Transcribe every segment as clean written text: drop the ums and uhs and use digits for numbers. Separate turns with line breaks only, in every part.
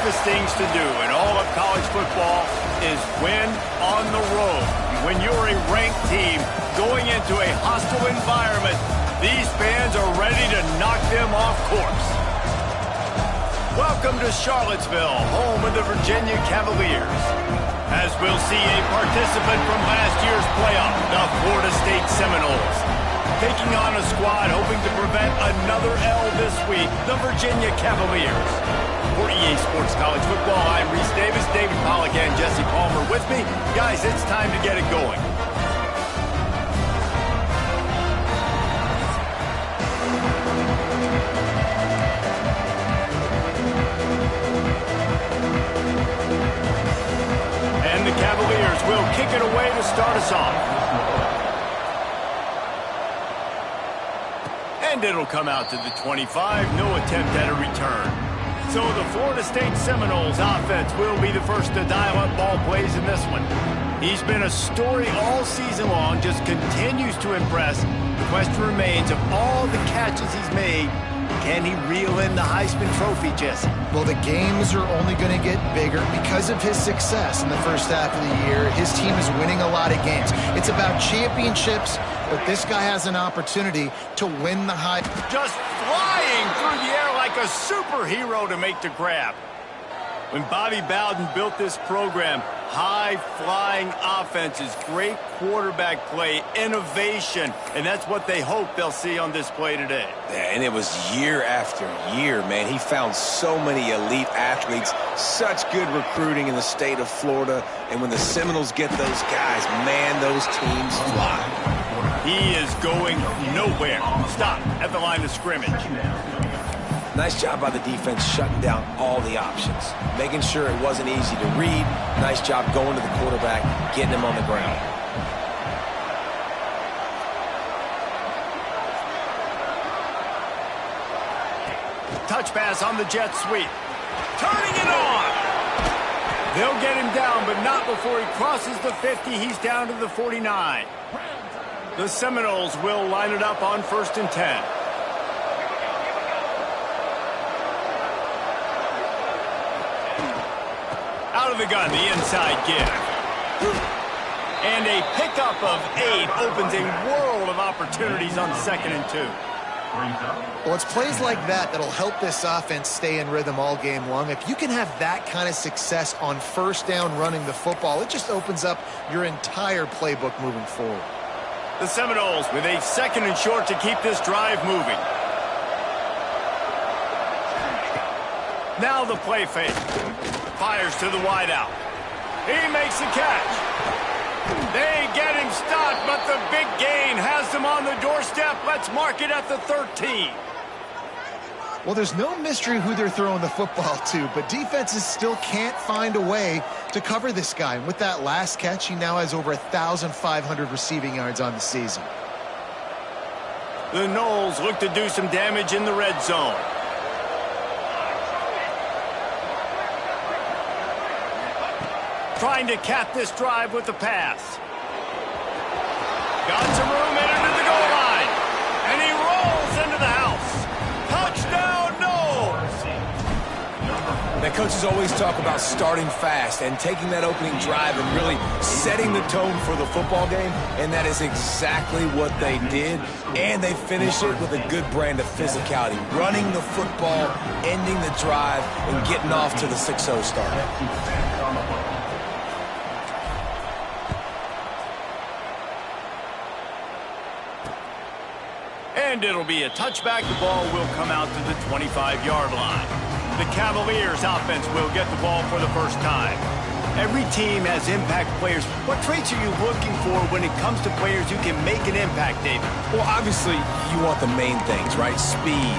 toughest things to do in all of college football is win on the road. When you're a ranked team going into a hostile environment, these fans are ready to knock them off course. Welcome to Charlottesville, home of the Virginia Cavaliers. As we'll see a participant from last year's playoff, the Florida State Seminoles. Taking on a squad hoping to prevent another L this week, the Virginia Cavaliers. For EA Sports College Football, I'm Reese Davis, David Pollack, and Jesse Palmer with me. Guys, it's time to get it going. And the Cavaliers will kick it away to start us off. And it'll come out to the 25, no attempt at a return. So the Florida State Seminoles offense will be the first to dial up ball plays in this one. He's been a story all season long, just continues to impress. The question remains, of all the catches he's made, can he reel in the Heisman Trophy, Jesse?
Well, the games are only going to get bigger because of his success in the first half of the year. His team is winning a lot of games. It's about championships, but this guy has an opportunity to win the Heisman.
Just flying through the air like a superhero to make the grab. When Bobby Bowden built this program, high-flying offenses, great quarterback play, innovation, and that's what they hope they'll see on display today.
Yeah, and it was year after year, man. He found so many elite athletes, such good recruiting in the state of Florida, and when the Seminoles get those guys, man, those teams fly.
He is going nowhere. Stop at the line of scrimmage.
Nice job by the defense shutting down all the options, making sure it wasn't easy to read. Nice job going to the quarterback, getting him on the ground.
Touch pass on the jet sweep. Turning it on. They'll get him down, but not before he crosses the 50. He's down to the 49. The Seminoles will line it up on 1st and 10. Out of the gun, the inside give. And a pickup of 8 opens a world of opportunities on 2nd and 2.
Well, it's plays like that that'll help this offense stay in rhythm all game long. If you can have that kind of success on 1st down running the football, it just opens up your entire playbook moving forward.
The Seminoles with a 2nd and short to keep this drive moving. Now the play fake. Fires to the wideout. He makes the catch. They get him stopped, but the big gain has them on the doorstep. Let's mark it at the 13.
Well, there's no mystery who they're throwing the football to, but defenses still can't find a way to cover this guy. And with that last catch, he now has over 1,500 receiving yards on the season.
The Noles look to do some damage in the red zone. Trying to cap this drive with the pass. Got some room into the goal line. And he rolls into the house. Touchdown, Noles!
Now, coaches always talk about starting fast and taking that opening drive and really setting the tone for the football game, and that is exactly what they did, and they finished it with a good brand of physicality, running the football, ending the drive, and getting off to the 6-0 start.
And it'll be a touchback. The ball will come out to the 25-yard line. The Cavaliers offense will get the ball for the first time. Every team has impact players. What traits are you looking for when it comes to players who can make an impact, David?
Well, obviously, you want the main things, right? Speed,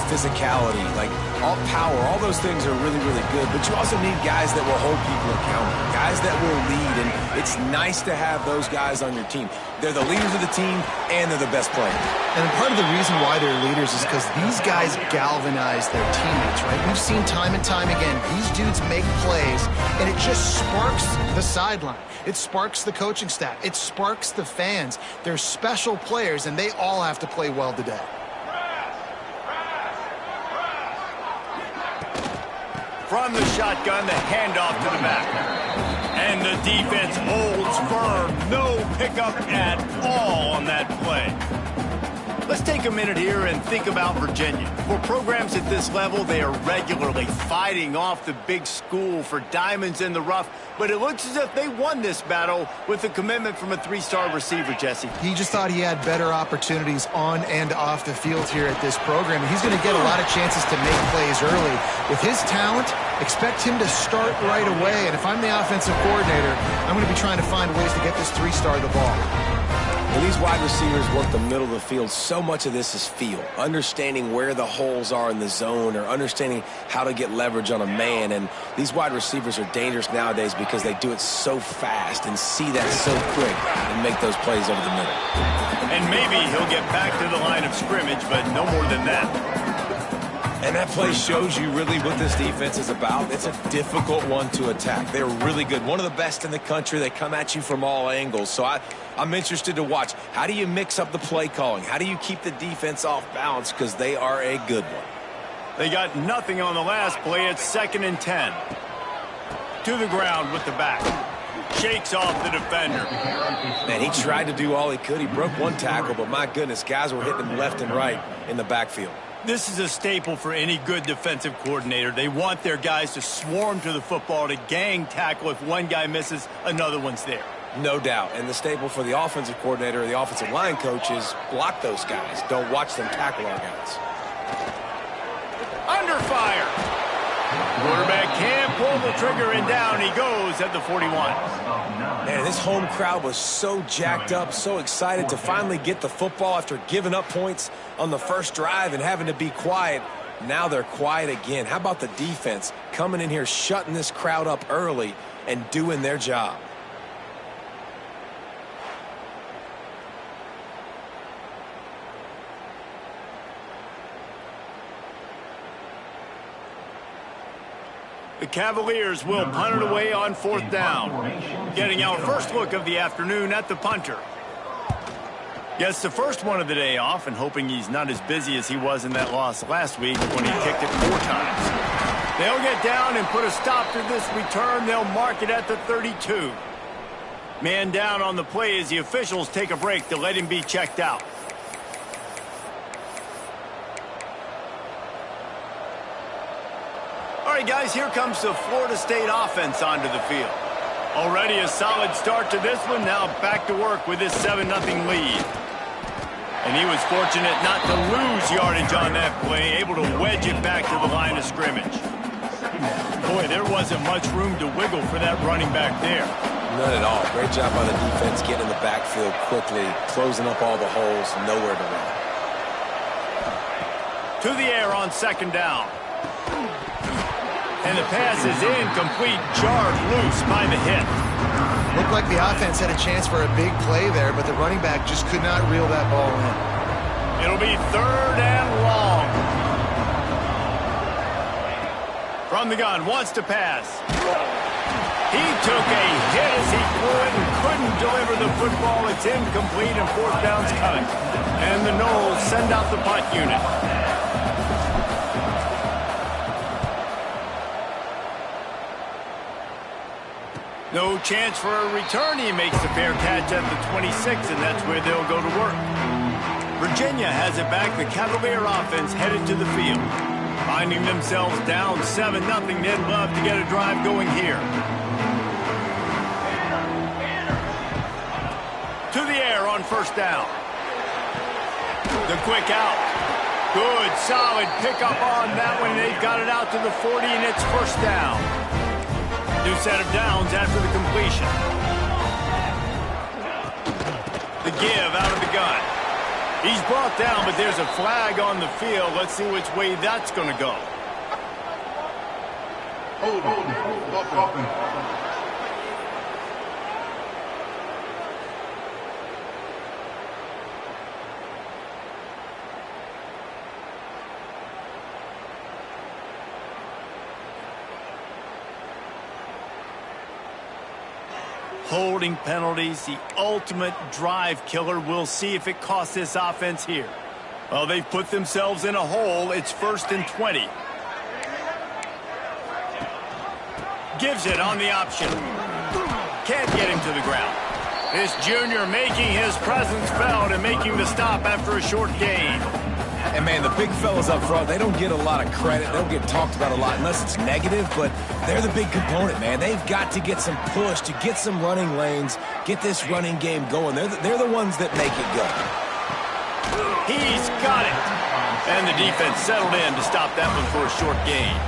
physicality, like all power. All those things are really, really good. But you also need guys that will hold people accountable, guys that will lead. And it's nice to have those guys on your team. They're the leaders of the team, and they're the best players.
And part of the reason why they're leaders is because these guys galvanize their teammates, right? We've seen time and time again, these dudes make plays, and it just sparks the sideline. It sparks the coaching staff. It sparks the fans. They're special players, and they all have to play well today.
from the shotgun, the handoff to the back. And the defense holds firm. No pickup at all on that play. Let's take a minute here and think about Virginia. For programs at this level, they are regularly fighting off the big school for diamonds in the rough, but it looks as if they won this battle with a commitment from a three-star receiver, Jesse.
He just thought he had better opportunities on and off the field here at this program. He's going to get a lot of chances to make plays early. With his talent, expect him to start right away, and if I'm the offensive coordinator, I'm going to be trying to find ways to get this three-star the ball.
When these wide receivers work the middle of the field, so much of this is feel. Understanding where the holes are in the zone or understanding how to get leverage on a man. And these wide receivers are dangerous nowadays because they do it so fast and see that so quick and make those plays over the middle.
And maybe he'll get back to the line of scrimmage, but no more than that.
And that play shows you really what this defense is about. It's a difficult one to attack. They're really good. One of the best in the country. They come at you from all angles. So I'm interested to watch. How do you mix up the play calling? How do you keep the defense off balance? Because they are a good one.
They got nothing on the last play. It's 2nd and 10. To the ground with the back. Shakes off the defender.
Man, he tried to do all he could. He broke one tackle, but my goodness, guys were hitting him left and right in the backfield.
This is a staple for any good defensive coordinator. They want their guys to swarm to the football, to gang tackle. If one guy misses, another one's there.
No doubt. And the staple for the offensive coordinator or the offensive line coach is block those guys. Don't watch them tackle our guys.
Under fire. Quarterback can't pull the trigger, and down he goes at the 41.
Man, this home crowd was so jacked up, so excited to finally get the football after giving up points on the first drive and having to be quiet. Now they're quiet again. How about the defense coming in here, shutting this crowd up early and doing their job?
The Cavaliers will punt it away on 4th down. Getting our first look of the afternoon at the punter. Gets the first one of the day off and hoping he's not as busy as he was in that loss last week when he kicked it 4 times. They'll get down and put a stop to this return. They'll mark it at the 32. Man down on the play as the officials take a break to let him be checked out. All right, guys, here comes the Florida State offense onto the field. Already a solid start to this one. Now back to work with this 7-0 lead. And he was fortunate not to lose yardage on that play, able to wedge it back to the line of scrimmage. Boy, there wasn't much room to wiggle for that running back there.
None at all. Great job by the defense getting in the backfield quickly, closing up all the holes, nowhere to run.
To the air on 2nd down. And the pass is incomplete, jarred loose by the hit.
Looked like the offense had a chance for a big play there, but the running back just could not reel that ball in.
It'll be 3rd and long. From the gun, wants to pass. He took a hit as he threw it and couldn't deliver the football. It's incomplete and 4th down's coming. And the Noles send out the punt unit. No chance for a return. He makes the fair catch at the 26, and that's where they'll go to work. Virginia has it back. The Cavalier offense headed to the field. Finding themselves down 7-0, they'd love to get a drive going here. To the air on 1st down. The quick out. Good, solid pickup on that one. They've got it out to the 40, and it's 1st down. New set of downs after the completion. The give out of the gun. He's brought down, but there's a flag on the field. Let's see which way that's going to go. Holding penalties, the ultimate drive killer. We'll see if it costs this offense here. Well, they've put themselves in a hole. It's 1st and 20. Gives it on the option. Can't get him to the ground. This junior making his presence felt and making the stop after a short gain.
And, man, the big fellas up front, they don't get a lot of credit. They don't get talked about a lot unless it's negative, but they're the big component, man. They've got to get some push, to get some running lanes, get this running game going. They're the ones that make it go.
He's got it. And the defense settled in to stop that one for a short gain.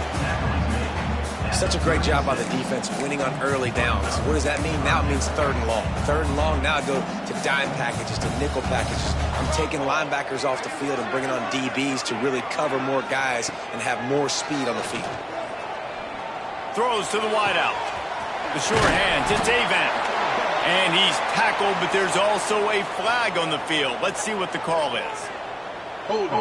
Such a great job by the defense winning on early downs. What does that mean? Now it means 3rd and long. 3rd and long, now I go to dime packages, to nickel packages. I'm taking linebackers off the field and bringing on DBs to really cover more guys and have more speed on the field.
Throws to the wideout. The sure hands, it's Avant. And he's tackled, but there's also a flag on the field. Let's see what the call is.
Hold.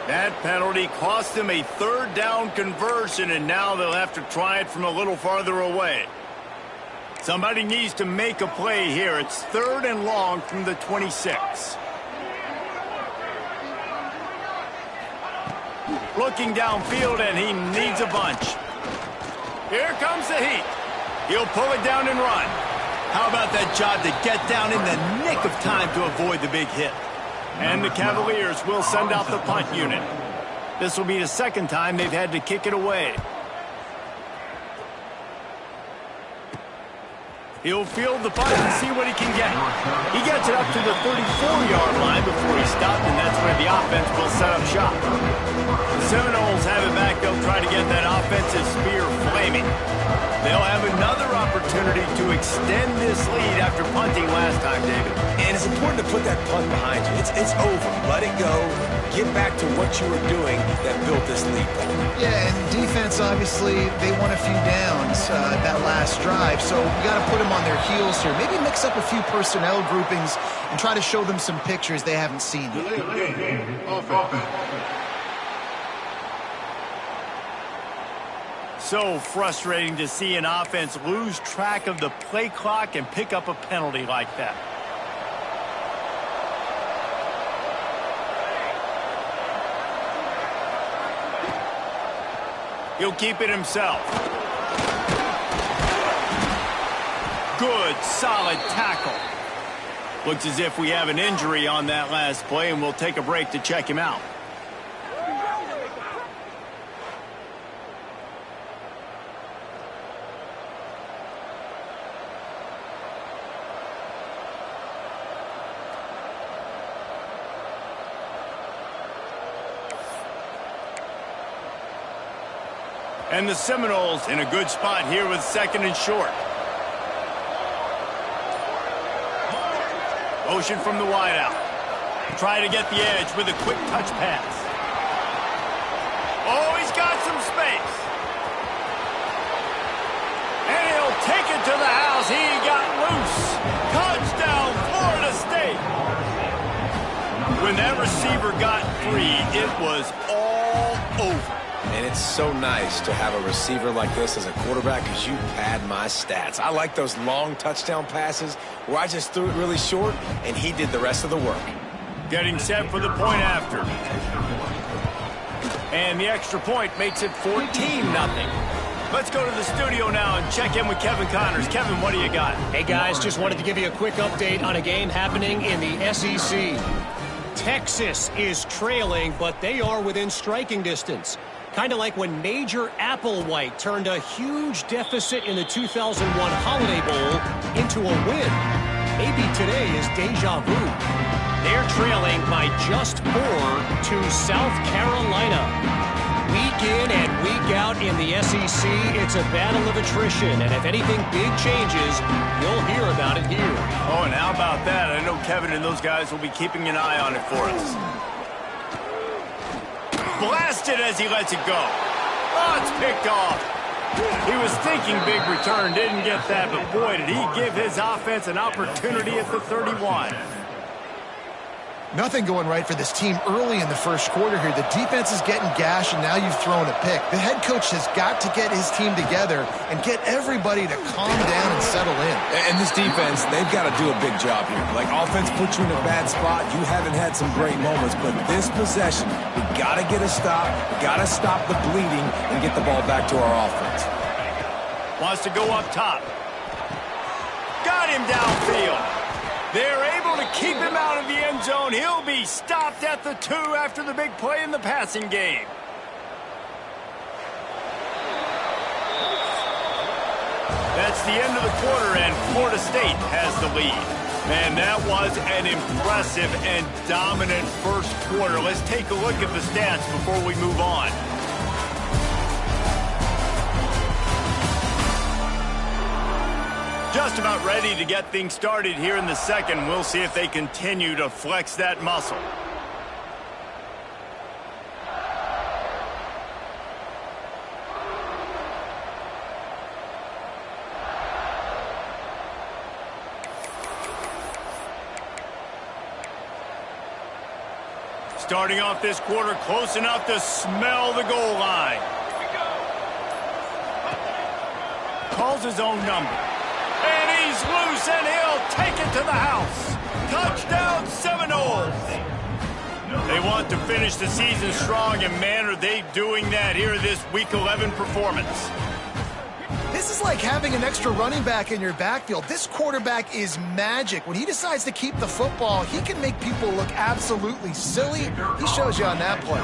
That penalty cost him a 3rd down conversion, and now they'll have to try it from a little farther away. Somebody needs to make a play here. It's 3rd and long from the 26. Looking downfield, and he needs a bunch. Here comes the heat. He'll pull it down and run. How about that job to get down in the nick of time to avoid the big hit? And the Cavaliers will send out the punt unit. This will be the 2nd time they've had to kick it away. He'll field the punt and see what he can get. He gets it up to the 34-yard line before he stopped, and that's where the offense will set up shop. The Seminoles have it back. They'll try to get that offensive spear flaming. They'll have another opportunity to extend this lead after punting last time, David.
And it's important to put that punt behind you. It's over. Let it go. Get back to what you were doing that built this lead.
Yeah, and defense, obviously, they won a few downs that last drive, so we got to put them on their heels here. Maybe mix up a few personnel groupings and try to show them some pictures they haven't seen yet.
So frustrating to see an offense lose track of the play clock and pick up a penalty like that. He'll keep it himself. Good, solid tackle. Looks as if we have an injury on that last play, and we'll take a break to check him out. And the Seminoles in a good spot here with 2nd and short. Motion from the wideout. Try to get the edge with a quick touch pass. Oh, he's got some space. And he'll take it to the house. He got loose. Touchdown, Florida State. When that receiver got free, it was all over.
And it's so nice to have a receiver like this as a quarterback because you pad my stats. I like those long touchdown passes where I just threw it really short and he did the rest of the work.
Getting set for the point after. And the extra point makes it 14-0. Let's go to the studio now and check in with Kevin Connors. Kevin, what do you got?
Hey, guys, just wanted to give you a quick update on a game happening in the SEC. Texas is trailing, but they are within striking distance. Kind of like when Major Applewhite turned a huge deficit in the 2001 Holiday Bowl into a win. Maybe today is deja vu. They're trailing by just 4 to South Carolina. Week in and week out in the SEC, it's a battle of attrition, and if anything big changes, you'll hear about it here.
Oh, and how about that? I know Kevin and those guys will be keeping an eye on it for us. Blasted as he lets it go. Oh, it's picked off. He was thinking big return, didn't get that, but boy, did he give his offense an opportunity at the 31.
Nothing going right for this team early in the first quarter here. The defense is getting gashed, and now you've thrown a pick. The head coach has got to get his team together and get everybody to calm down and settle in.
And this defense, they've got to do a big job here. Like, offense puts you in a bad spot. You haven't had some great moments, but this possession, we got to get a stop. We got to stop the bleeding and get the ball back to our offense.
Wants to go up top. Got him downfield. They're able to keep him out of the end zone. He'll be stopped at the 2 after the big play in the passing game. That's the end of the quarter, and Florida State has the lead. Man, that was an impressive and dominant first quarter. Let's take a look at the stats before we move on. Just about ready to get things started here in the second. We'll see if they continue to flex that muscle. Starting off this quarter close enough to smell the goal line. Calls his own number. And he's loose, and he'll take it to the house. Touchdown, Seminoles. They want to finish the season strong, and man, are they doing that here in this Week 11 performance.
This is like having an extra running back in your backfield. This quarterback is magic. When he decides to keep the football, he can make people look absolutely silly. He shows you on that play.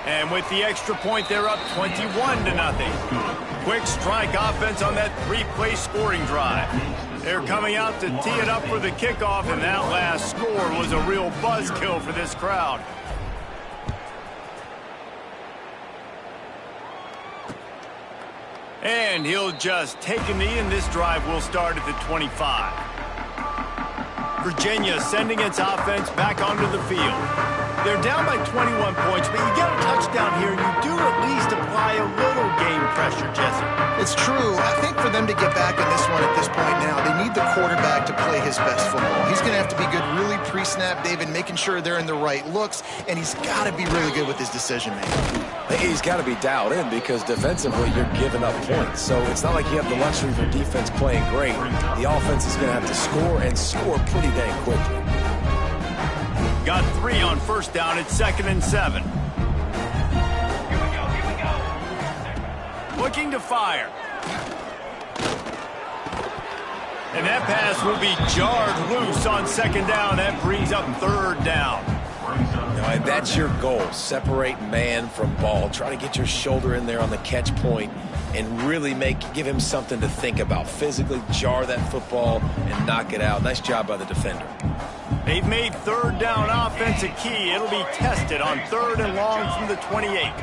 And with the extra point, they're up 21-0. Quick strike offense on that 3-play scoring drive. They're coming out to tee it up for the kickoff, and that last score was a real buzzkill for this crowd. And he'll just take a knee, and this drive will start at the 25. Virginia sending its offense back onto the field. They're down by 21 points, but you get a touchdown here, and you do at least apply a little game pressure, Jesse.
It's true. I think for them to get back in this one at this point now, they need the quarterback to play his best football. He's going to have to be good really pre-snap, David, making sure they're in the right looks, and he's got to be really good with his decision-making.
He's got to be dialed in because defensively you're giving up points. So it's not like you have the luxury of your defense playing great. The offense is going to have to score and score pretty dang quickly.
Got 3 on first down. It's 2nd and 7. Looking to fire. And that pass will be jarred loose on 2nd down. That brings up 3rd down.
Now, that's your goal. Separate man from ball. Try to get your shoulder in there on the catch point and really give him something to think about. Physically jar that football and knock it out. Nice job by the defender.
They've made 3rd down offense a key. It'll be tested on 3rd and long from the 28.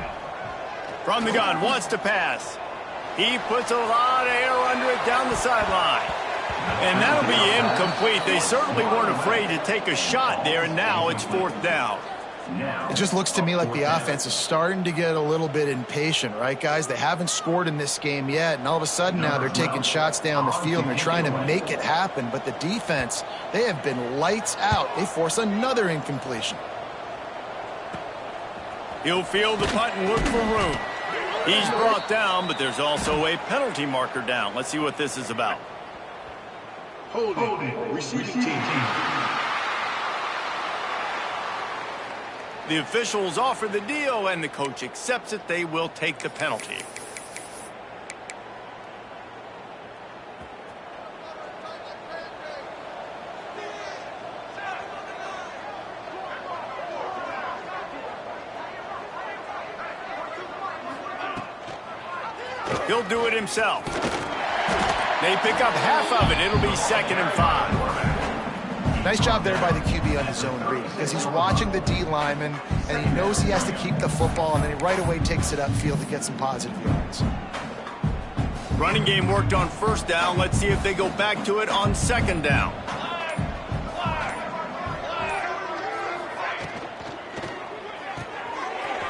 From the gun, wants to pass. He puts a lot of air under it down the sideline. And that'll be incomplete. They certainly weren't afraid to take a shot there, and now it's 4th down.
It just looks to me like the offense is starting to get a little bit impatient, right, guys? They haven't scored in this game yet, and all of a sudden now they're taking shots down the field, and they're trying to make it happen. But the defense, they have been lights out. They force another incompletion.
He'll field the punt and look for room. He's brought down, but there's also a penalty marker down. Let's see what this is about.
Holding. Receiving team.
The officials offer the deal, and the coach accepts it. They will take the penalty. He'll do it himself. They pick up half of it. It'll be 2nd and 5.
Nice job there by the QB on his zone read because he's watching the D lineman, and he knows he has to keep the football, and then he right away takes it upfield to get some positive yards.
Running game worked on 1st down. Let's see if they go back to it on 2nd down.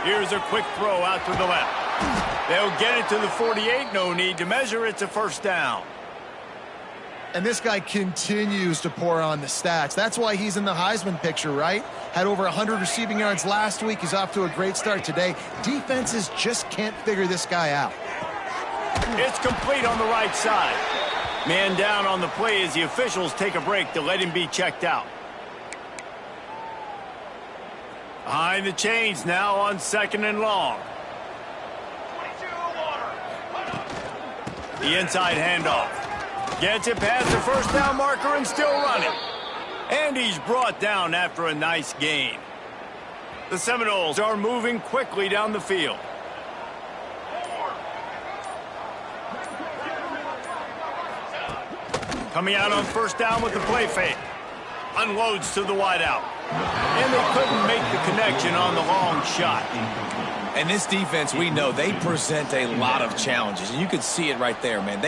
Here's a quick throw out to the left. They'll get it to the 48, no need to measure. It's a first down.
And this guy continues to pour on the stats. That's why he's in the Heisman picture, right? Had over 100 receiving yards last week. He's off to a great start today. Defenses just can't figure this guy out.
It's complete on the right side. Man down on the play as the officials take a break to let him be checked out. Behind the chains now on 2nd and long. The inside handoff. Gets it past the first down marker and still running. And he's brought down after a nice gain. The Seminoles are moving quickly down the field. Coming out on first down with the play fake. Unloads to the wideout. And they couldn't make the connection on the long shot.
And this defense, we know, they present a lot of challenges. And you can see it right there, man.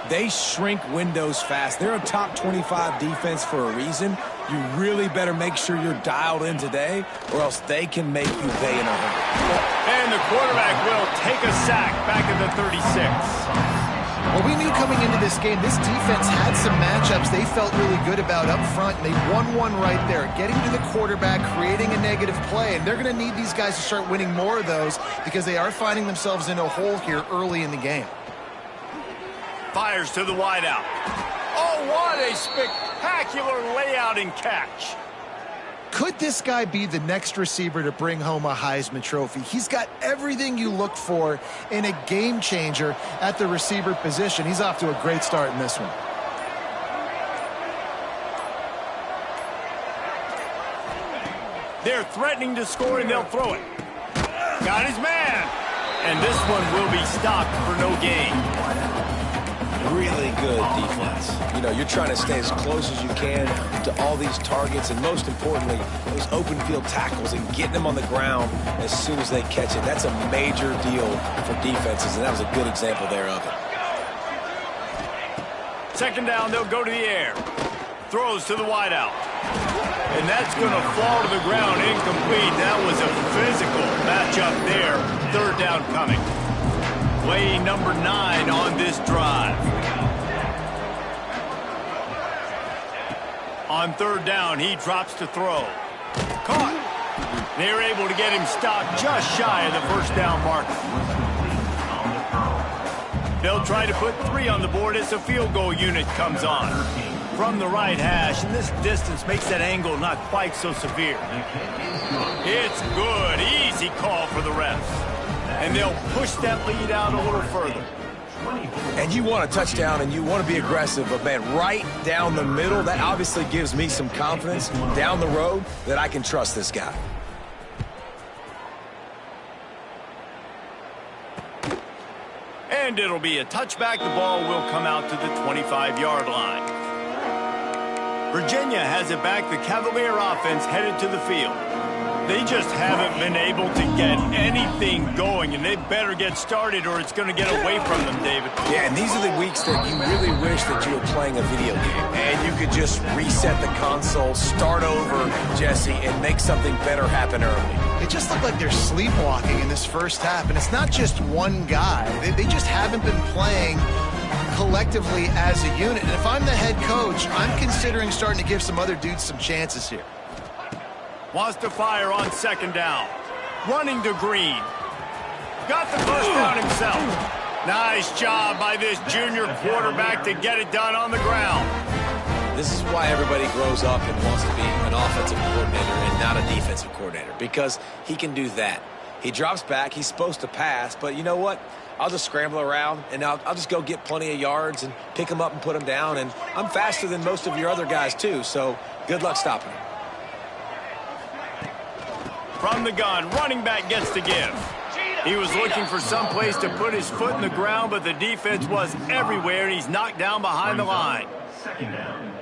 They shrink windows fast. They're a top 25 defense for a reason. You really better make sure you're dialed in today, or else they can make you pay in a hurry.
And the quarterback will take a sack back at the 36.
Well, we knew coming into this game, this defense had some matchups they felt really good about up front, and they won one right there, getting to the quarterback, creating a negative play, and they're going to need these guys to start winning more of those because they are finding themselves in a hole here early in the game.
Fires to the wideout. Oh, what a spectacular layout and catch.
Could this guy be the next receiver to bring home a Heisman Trophy? He's got everything you look for in a game changer at the receiver position. He's off to a great start in this one.
They're threatening to score, and they'll throw it. Got his man. And this one will be stopped for no gain.
Really good defense. You know, you're trying to stay as close as you can to all these targets, and most importantly, those open field tackles and getting them on the ground as soon as they catch it. That's a major deal for defenses, and that was a good example there of it.
2nd down, they'll go to the air. Throws to the wideout. And that's going to fall to the ground incomplete. That was a physical matchup there. 3rd down coming. Play number 9 on this drive. On 3rd down, he drops to throw. Caught. They're able to get him stopped just shy of the first down marker. They'll try to put 3 on the board as the field goal unit comes on. From the right hash, and this distance makes that angle not quite so severe. It's good. Easy call for the refs. And they'll push that lead out a little further.
And you want a touchdown, and you want to be aggressive, but, man, right down the middle, that obviously gives me some confidence down the road that I can trust this guy.
And it'll be a touchback. The ball will come out to the 25-yard line. Virginia has it back. The Cavalier offense headed to the field. They just haven't been able to get anything going, and they better get started or it's going to get away from them, David.
Yeah, and these are the weeks that you really wish that you were playing a video game, and you could just reset the console, start over, Jesse, and make something better happen early.
It just looked like they're sleepwalking in this first half, and it's not just one guy. They just haven't been playing collectively as a unit. And if I'm the head coach, I'm considering starting to give some other dudes some chances here.
Wants to fire on 2nd down. Running to Green. Got the first down himself. Nice job by this junior quarterback to get it done on the ground.
This is why everybody grows up and wants to be an offensive coordinator and not a defensive coordinator, because he can do that. He drops back. He's supposed to pass, but you know what? I'll just scramble around, and I'll just go get plenty of yards and pick them up and put them down, and I'm faster than most of your other guys too, so good luck stopping him.
From the gun, running back gets the give. He was looking for some place to put his foot in the ground, but the defense was everywhere, and he's knocked down behind the line.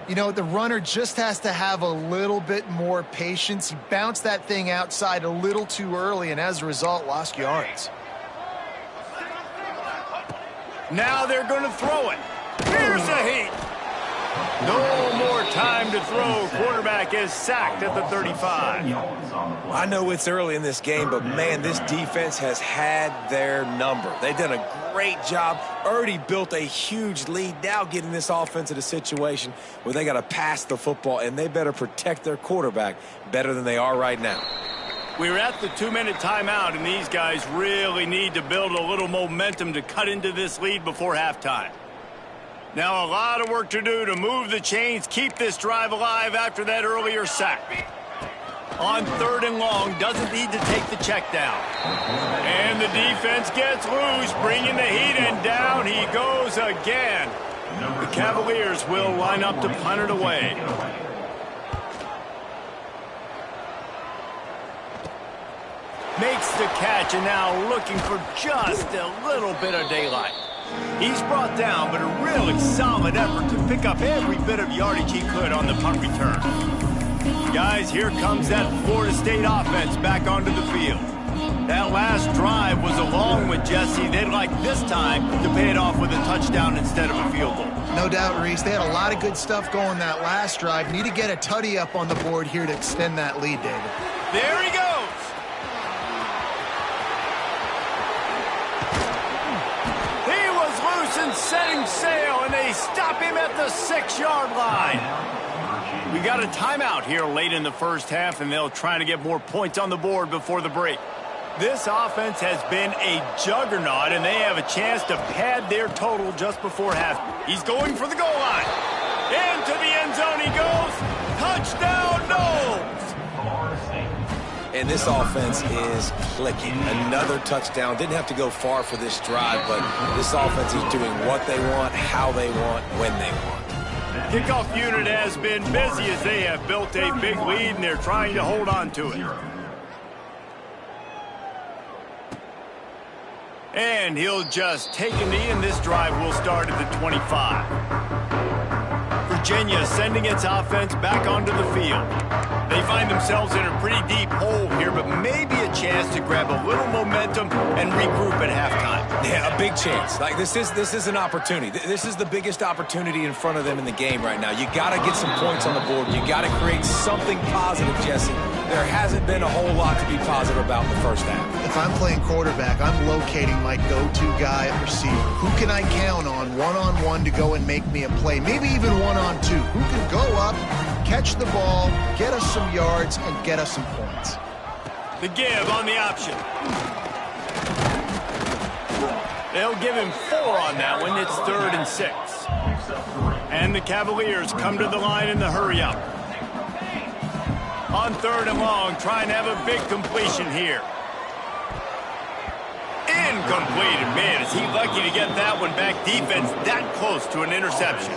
You know, the runner just has to have a little bit more patience. He bounced that thing outside a little too early, and as a result, lost yards.
Now they're going to throw it. Here's the heat. No more time to throw. Quarterback is sacked at the 35.
I know it's early in this game, but, man, this defense has had their number. They've done a great job, already built a huge lead, now getting this offense in a situation where they got to pass the football, and they better protect their quarterback better than they are right now.
We're at the 2-minute timeout, and these guys really need to build a little momentum to cut into this lead before halftime. Now a lot of work to do to move the chains, keep this drive alive after that earlier sack. On 3rd and long, doesn't need to take the check down. And the defense gets loose, bringing the heat, and down he goes again. The Cavaliers will line up to punt it away. Makes the catch, and now looking for just a little bit of daylight. He's brought down, but a really solid effort to pick up every bit of yardage he could on the punt return. Guys, here comes that Florida State offense back onto the field. That last drive was a long one, Jesse. They'd like this time to pay it off with a touchdown instead of a field goal.
No doubt, Reese. They had a lot of good stuff going that last drive. Need to get a tutty up on the board here to extend that lead, David.
There he goes. And setting sail, and they stop him at the 6-yard line. We got a timeout here late in the first half, and they'll try to get more points on the board before the break. This offense has been a juggernaut, and they have a chance to pad their total just before half. He's going for the goal line. Into the end zone he goes. Touchdown, Knowles.
And this offense is clicking. Another touchdown. Didn't have to go far for this drive, but this offense is doing what they want, how they want, when they want.
Kickoff unit has been busy as they have built a big lead, and they're trying to hold on to it. And he'll just take a knee, and this drive will start at the 25. Virginia sending its offense back onto the field. They find themselves in a pretty deep hole here, but maybe a chance to grab a little momentum and regroup at halftime.
Yeah, a big chance. Like this is an opportunity. This is the biggest opportunity in front of them in the game right now. You got to get some points on the board. You got to create something positive, Jesse. There hasn't been a whole lot to be positive about in the first half.
If I'm playing quarterback, I'm locating my go-to guy at receiver. Who can I count on one-on-one to go and make me a play? Maybe even one-on-two. Who can go up, catch the ball, get us some yards, and get us some points?
The give on the option. They'll give him 4 on that one. It's 3rd and 6. And the Cavaliers come to the line in the hurry-up. On 3rd and long, trying to have a big completion here. Incomplete. Man, is he lucky to get that one back. Defense that close to an interception.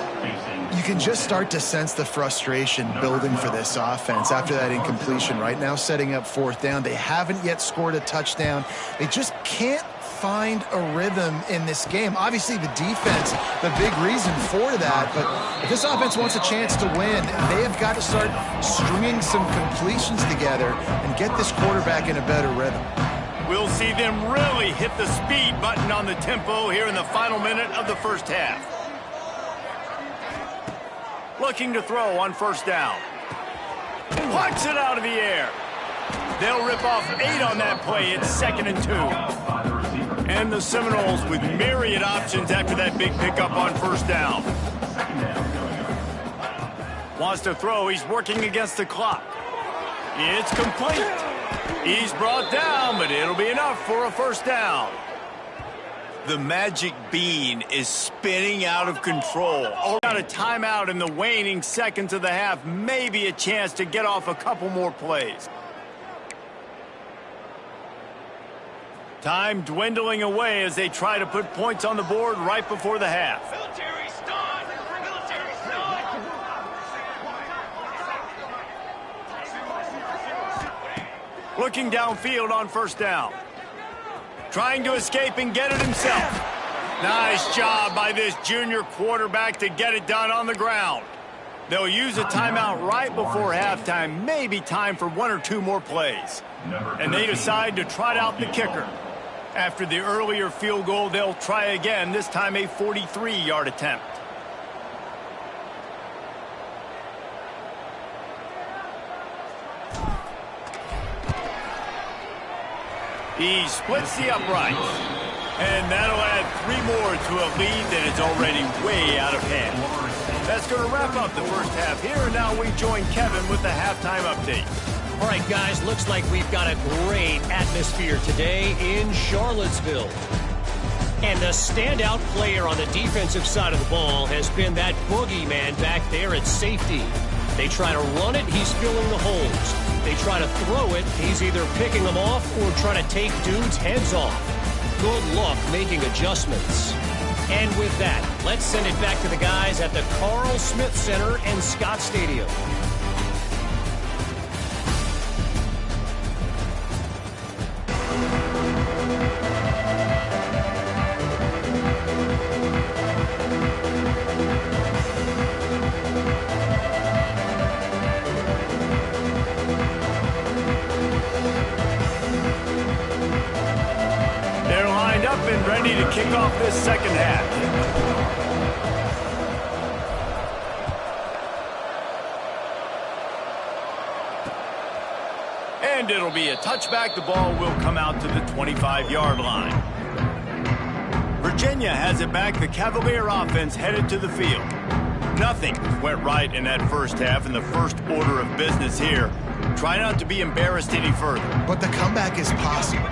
You can just start to sense the frustration building for this offense after that incompletion. Right now, setting up 4th down. They haven't yet scored a touchdown. They just can't find a rhythm in this game. Obviously, the defense, the big reason for that. But if this offense wants a chance to win, they have got to start stringing some completions together and get this quarterback in a better rhythm.
We'll see them really hit the speed button on the tempo here in the final minute of the first half. Looking to throw on 1st down. Plucks it out of the air. They'll rip off 8 on that play. It's 2nd and 2. And the Seminoles with myriad options after that big pickup on 1st down. Wants to throw. He's working against the clock. It's complete. He's brought down, but it'll be enough for a 1st down. The magic bean is spinning out of control. Oh, got a timeout in the waning seconds of the half. Maybe a chance to get off a couple more plays. Time dwindling away as they try to put points on the board right before the half.
Military stun! Military stun!
Looking downfield on 1st down. Trying to escape and get it himself. Nice job by this junior quarterback to get it done on the ground. They'll use a timeout right before halftime. Maybe time for 1 or 2 more plays. And they decide to trot out the kicker. After the earlier field goal, they'll try again, this time a 43-yard attempt. He splits the uprights. And that'll add 3 more to a lead that is already way out of hand. That's going to wrap up the first half here. And now we join Kevin with the halftime update.
All right, guys, looks like we've got a great atmosphere today in Charlottesville. And the standout player on the defensive side of the ball has been that boogeyman back there at safety. They try to run it, he's filling the holes. They try to throw it, he's either picking them off or trying to take dudes' heads off. Good luck making adjustments. And with that, let's send it back to the guys at the Carl Smith Center and Scott Stadium.
And ready to kick off this second half. And it'll be a touchback. The ball will come out to the 25-yard line. Virginia has it back. The Cavalier offense headed to the field. Nothing went right in that first half, and the first order of business here. Try not to be embarrassed any further.
But the comeback is possible.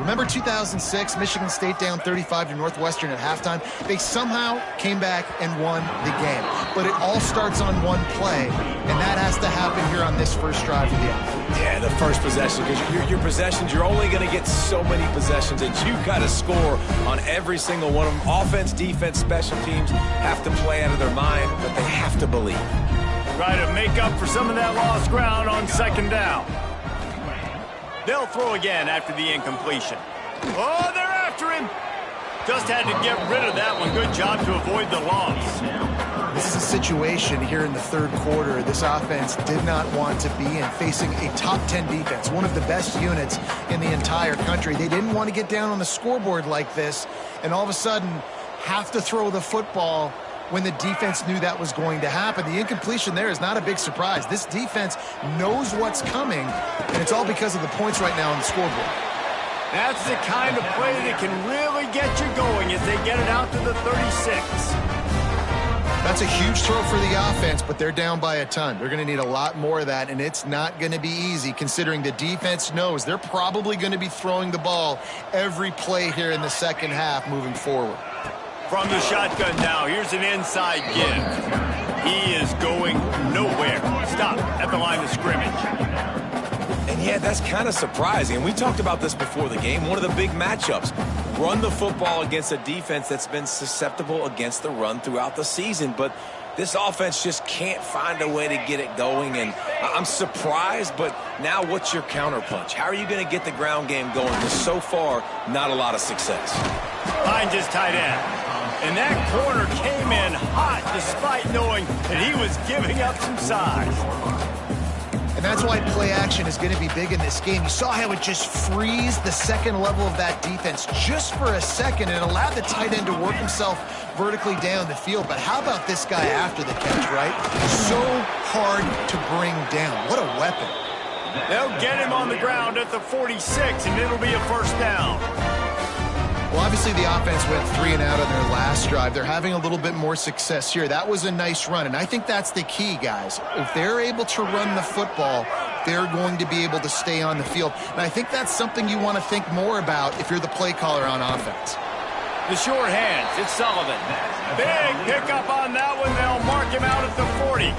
Remember 2006, Michigan State down 35 to Northwestern at halftime? They somehow came back and won the game. But it all starts on one play, and that has to happen here on this first drive of the offense.
Yeah, the first possession, because your possessions, you're only going to get so many possessions, and you've got to score on every single one of them. Offense, defense, special teams have to play out of their mind, but they have to believe.
Try to make up for some of that lost ground on second down. They'll throw again after the incompletion. Oh, they're after him. Just had to get rid of that one. Good job to avoid the loss.
This is a situation here in the third quarter this offense did not want to be in, facing a top 10 defense, one of the best units in the entire country. They didn't want to get down on the scoreboard like this and all of a sudden have to throw the football when the defense knew that was going to happen. The incompletion there is not a big surprise. This defense knows what's coming, and it's all because of the points right now on the scoreboard.
That's the kind of play that can really get you going as they get it out to the 36.
That's a huge throw for the offense, but they're down by a ton. They're going to need a lot more of that, and it's not going to be easy considering the defense knows they're probably going to be throwing the ball every play here in the second half moving forward.
From the shotgun now, here's an inside give. He is going nowhere. Stop at the line of scrimmage.
And yeah, that's kind of surprising. And we talked about this before the game. One of the big matchups. Run the football against a defense that's been susceptible against the run throughout the season. But this offense just can't find a way to get it going. And I'm surprised, but now what's your counterpunch? How are you going to get the ground game going? Because so far, not a lot of success.
Finds his tight end. And that corner came in hot despite knowing that he was giving up some size.
And that's why play action is going to be big in this game. You saw how it just frees the second level of that defense just for a second and allowed the tight end to work himself vertically down the field. But how about this guy after the catch, right? So hard to bring down. What a weapon.
They'll get him on the ground at the 46, and it'll be a first down.
Well, obviously the offense went 3 and out on their last drive. They're having a little bit more success here. That was a nice run, and I think that's the key, guys. If they're able to run the football, they're going to be able to stay on the field. And I think that's something you want to think more about if you're the play caller on offense.
The sure hands, it's Sullivan. Big pickup on that one. They'll mark him out at the 40.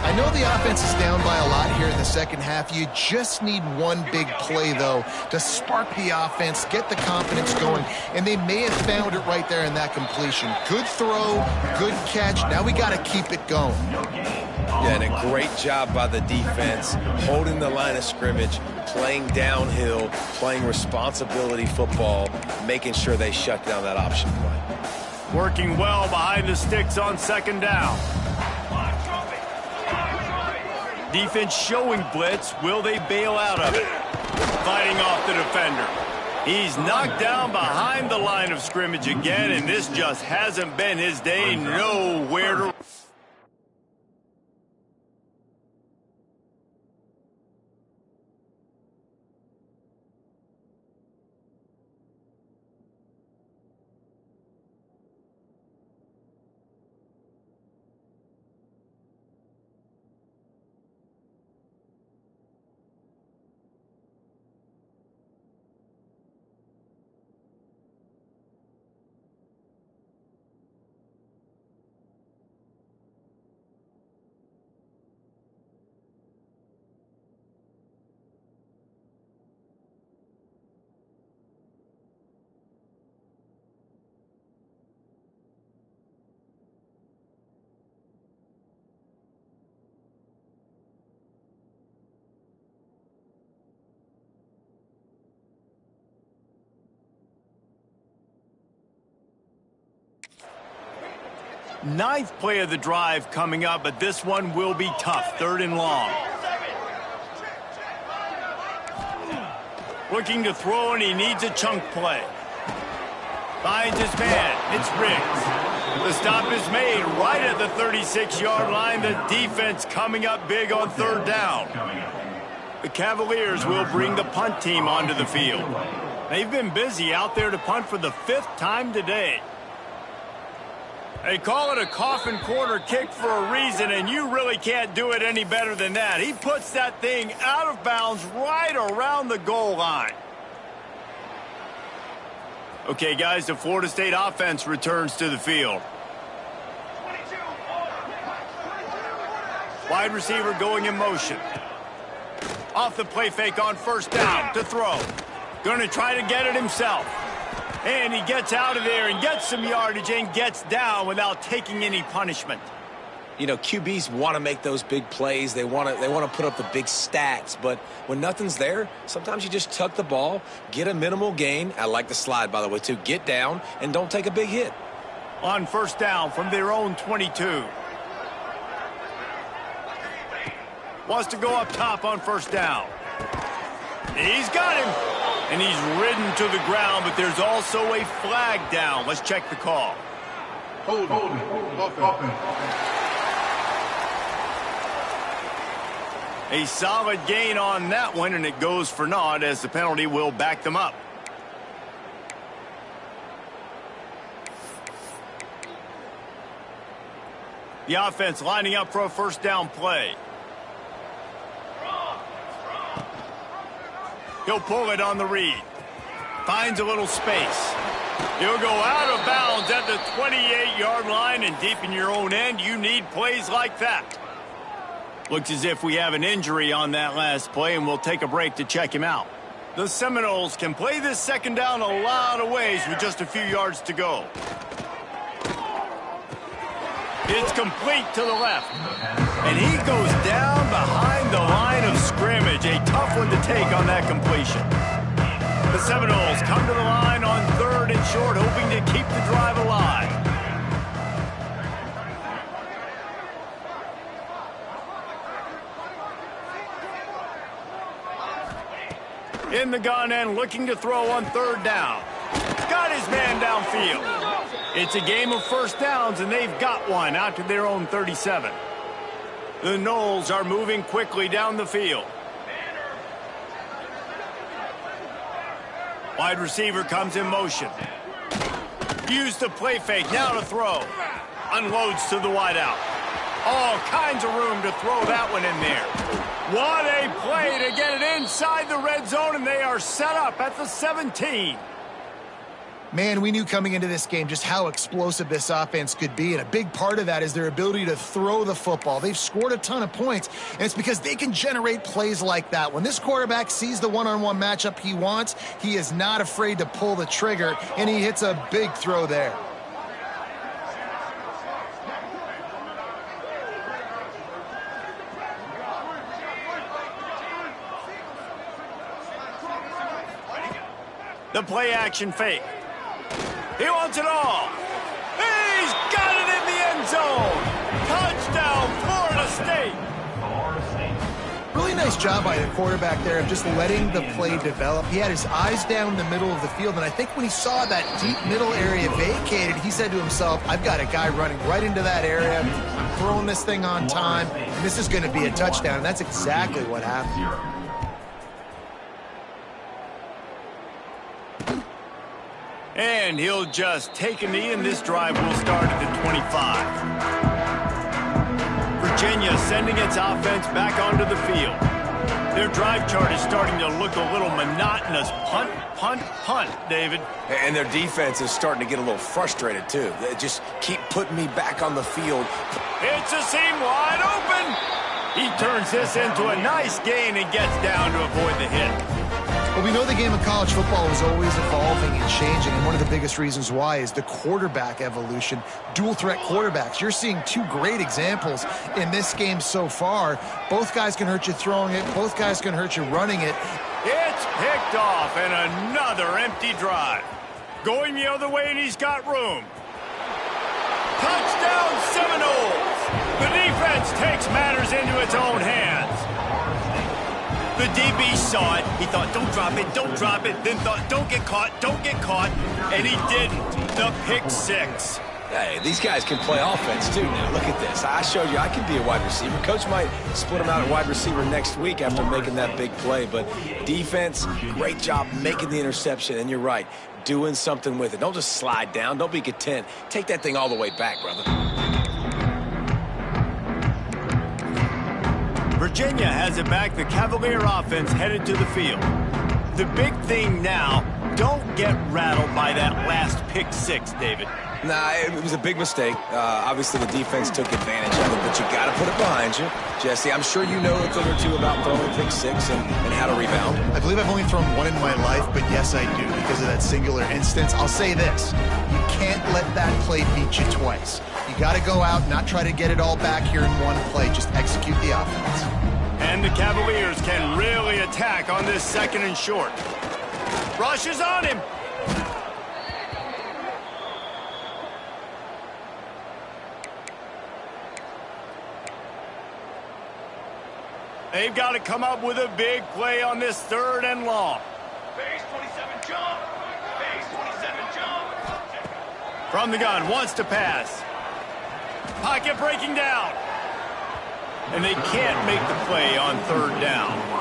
I know the offense is down by a lot here in the second half. You just need one big play, though, to spark the offense, get the confidence going, and they may have found it right there in that completion. Good throw, good catch. Now we got to keep it going.
Yeah, and a great job by the defense, holding the line of scrimmage, playing downhill, playing responsibility football, making sure they shut down that option play.
Working well behind the sticks on second down. Defense showing blitz. Will they bail out of it? Fighting off the defender. He's knocked down behind the line of scrimmage again, and this just hasn't been his day. Nowhere to... Ninth play of the drive coming up, but this one will be tough. 3rd and long. Looking to throw, and he needs a chunk play. Finds his man. It's Riggs. The stop is made right at the 36-yard line. The defense coming up big on 3rd down. The Cavaliers will bring the punt team onto the field. They've been busy out there to punt for the 5th time today. They call it a coffin corner kick for a reason, and you really can't do it any better than that. He puts that thing out of bounds right around the goal line. Okay, guys, the Florida State offense returns to the field. Wide receiver going in motion. Off the play fake on 1st down to throw. Going to try to get it himself. And he gets out of there and gets some yardage and gets down without taking any punishment.
You know, QBs want to make those big plays. They want to put up the big stats. But when nothing's there, sometimes you just tuck the ball, get a minimal gain. I like the slide, by the way, too. Get down and don't take a big hit.
On 1st down from their own 22. Wants to go up top on 1st down. He's got him. And he's ridden to the ground, but there's also a flag down. Let's check the call.
Hold.
A solid gain on that one, and it goes for naught as the penalty will back them up. The offense lining up for a 1st down play. He'll pull it on the read. Finds a little space. He'll go out of bounds at the 28-yard line, and deep in your own end, you need plays like that. Looks as if we have an injury on that last play, and we'll take a break to check him out. The Seminoles can play this 2nd down a lot of ways with just a few yards to go. It's complete to the left. And he goes down behind the line of scrimmage. A tough one to take on that completion. The Seminoles come to the line on 3rd and short, hoping to keep the drive alive. In the gun and looking to throw on 3rd down. Got his man downfield. It's a game of 1st downs, and they've got one out to their own 37. The Noles are moving quickly down the field. Wide receiver comes in motion. Use the play fake, now to throw. Unloads to the wideout. All kinds of room to throw that one in there. What a play to get it inside the red zone, and they are set up at the 17.
Man, we knew coming into this game just how explosive this offense could be, and a big part of that is their ability to throw the football. They've scored a ton of points, and it's because they can generate plays like that. When this quarterback sees the one-on-one matchup he wants, he is not afraid to pull the trigger, and he hits a big throw there.
The play action fake. He wants it all. He's got it in the end zone. Touchdown, Florida State.
Really nice job by the quarterback there of just letting the play develop. He had his eyes down the middle of the field, and I think when he saw that deep middle area vacated, he said to himself, I've got a guy running right into that area, throwing this thing on time, and this is going to be a touchdown, and that's exactly what happened.
And he'll just take a knee, and this drive will start at the 25. Virginia sending its offense back onto the field. Their drive chart is starting to look a little monotonous. Punt, punt, punt, David.
And their defense is starting to get a little frustrated, too. They just keep putting me back on the field.
It's a seam wide open. He turns this into a nice gain and gets down to avoid the hit.
Well, we know the game of college football is always evolving and changing, and one of the biggest reasons why is the quarterback evolution. Dual-threat quarterbacks. You're seeing two great examples in this game so far. Both guys can hurt you throwing it. Both guys can hurt you running it.
It's picked off, and another empty drive. Going the other way, and he's got room. Touchdown Seminoles! The defense takes matters into its own hands. The DB saw it. He thought, don't drop it, don't drop it. Then thought, don't get caught, and he didn't. The pick six.
Hey, these guys can play offense, too. Now, look at this. I showed you I can be a wide receiver. Coach might split him out at wide receiver next week after making that big play. But defense, great job making the interception. And you're right, doing something with it. Don't just slide down. Don't be content. Take that thing all the way back, brother.
Virginia has it back. The Cavalier offense headed to the field. The big thing now, don't get rattled by that last pick six, David.
Nah, it was a big mistake. Obviously, the defense took advantage of it, but you got to put it behind you. Jesse, I'm sure you know a thing or two about throwing a pick six and how to rebound.
I believe I've only thrown one in my life, but yes, I do because of that singular instance. I'll say this. You can't let that play beat you twice. You got to go out, not try to get it all back here in one play. Just execute the offense.
And the Cavaliers can really attack on this second and short. Rush is on him. They've got to come up with a big play on this third and long.
Base 27 jump. Base 27 jump.
From the gun, wants to pass. Pocket breaking down. And they can't make the play on third down.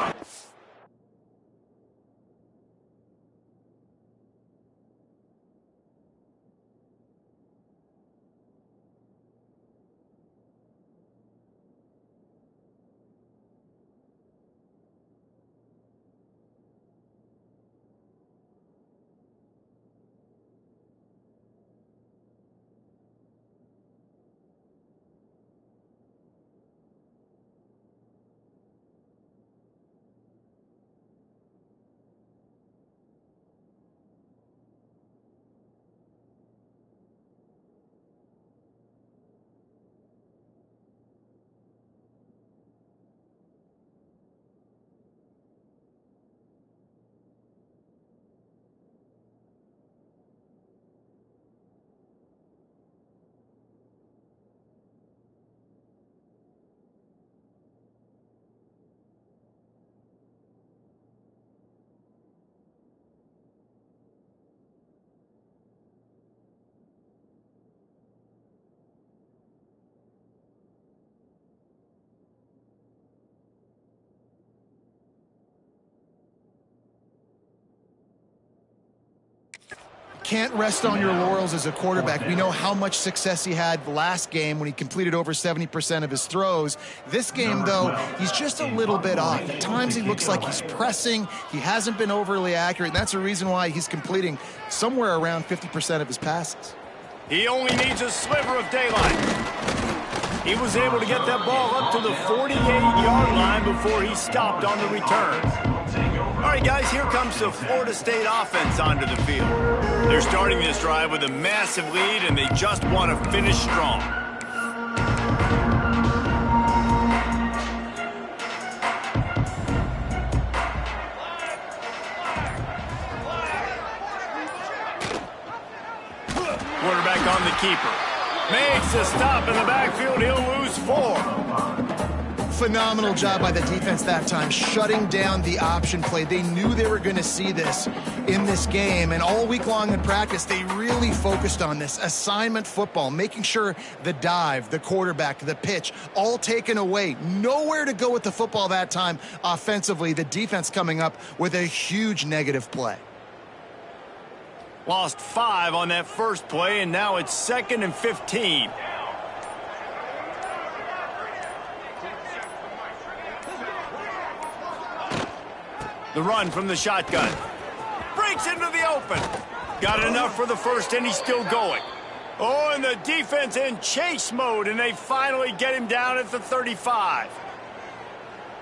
Can't rest on your laurels as a quarterback. We know how much success he had last game when he completed over 70% of his throws. This game, though, he's just a little bit off. At times he looks like he's pressing. He hasn't been overly accurate, and that's the reason why he's completing somewhere around 50% of his passes.
He only needs a sliver of daylight. He was able to get that ball up to the 48-yard line before he stopped on the return. All right, guys, here comes the Florida State offense onto the field. They're starting this drive with a massive lead, and they just want to finish strong. Quarterback on the keeper. Makes a stop in the backfield. He'll lose 4.
Phenomenal job by the defense that time, shutting down the option play. They knew they were going to see this in this game, and all week long in practice, they really focused on this assignment football, making sure the dive, the quarterback, the pitch, all taken away. Nowhere to go with the football that time offensively. The defense coming up with a huge negative play.
Lost 5 on that first play, and now it's 2nd and 15. The run from the shotgun. Breaks into the open. Got enough for the first, and he's still going. Oh, and the defense in chase mode, and they finally get him down at the 35.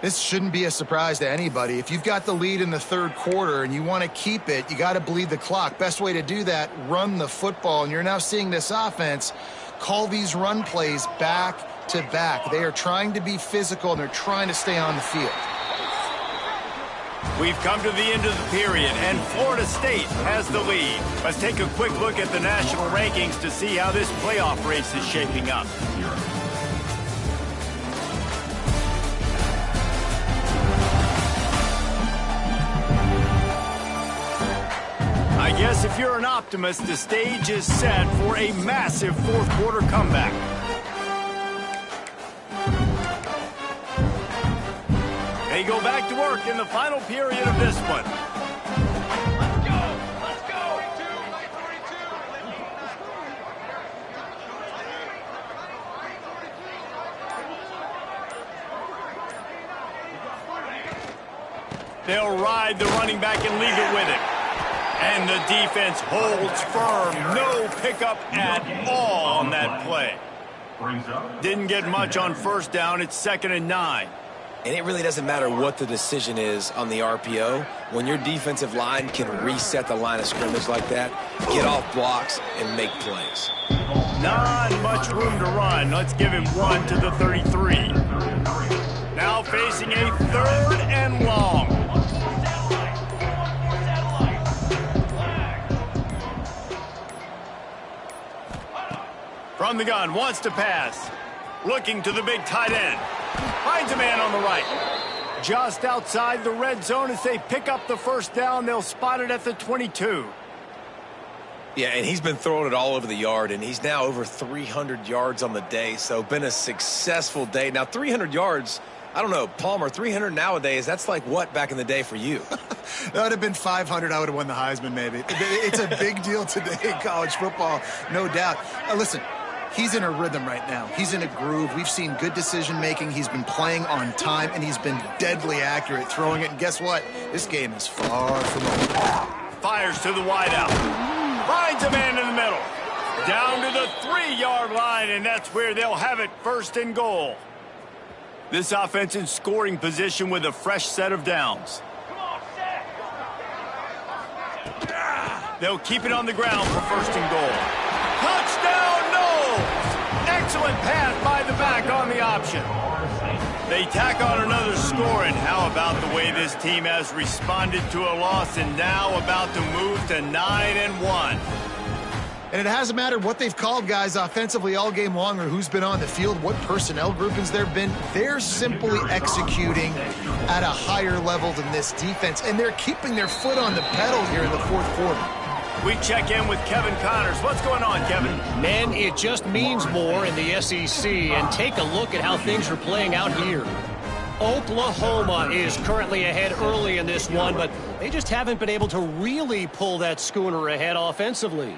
This shouldn't be a surprise to anybody. If you've got the lead in the third quarter and you want to keep it, you got to bleed the clock. Best way to do that, run the football. And you're now seeing this offense call these run plays back to back. They are trying to be physical, and they're trying to stay on the field.
We've come to the end of the period, and Florida State has the lead. Let's take a quick look at the national rankings to see how this playoff race is shaping up. I guess if you're an optimist, the stage is set for a massive fourth-quarter comeback. They go back to work in the final period of this one.
Let's go! Let's go!
They'll ride the running back and leave it with him. And the defense holds firm. No pickup at all on that play. Didn't get much on first down. It's 2nd and 9.
And it really doesn't matter what the decision is on the RPO. When your defensive line can reset the line of scrimmage like that, get off blocks and make plays.
Not much room to run. Let's give him 1 to the 33. Now facing a 3rd and long. From the gun, wants to pass. Looking to the big tight end. Finds a man on the right. Just outside the red zone as they pick up the first down. They'll spot it at the 22.
Yeah, and he's been throwing it all over the yard, and he's now over 300 yards on the day, so been a successful day. Now, 300 yards, I don't know, Palmer, 300 nowadays, that's like what back in the day for you?
That would have been 500. I would have won the Heisman, maybe. It's a big deal today in college football, no doubt. Listen. He's in a rhythm right now. He's in a groove. We've seen good decision-making. He's been playing on time, and he's been deadly accurate throwing it. And guess what? This game is far from over.
Fires to the wideout. Finds a man in the middle. Down to the 3-yard line, and that's where they'll have it, 1st and goal. This offense in scoring position with a fresh set of downs. They'll keep it on the ground for 1st and goal. Touchdown, Knowles! Excellent pass by the back on the option. They tack on another score, and how about the way this team has responded to a loss and now about to move to 9-1.
And it hasn't mattered what they've called guys offensively all game long or who's been on the field, what personnel groupings there have been. They're simply executing at a higher level than this defense, and they're keeping their foot on the pedal here in the fourth quarter.
We check in with Kevin Connors. What's going on, Kevin?
Men, it just means more in the SEC, and take a look at how things are playing out here. Oklahoma is currently ahead early in this one, but they just haven't been able to really pull that schooner ahead offensively.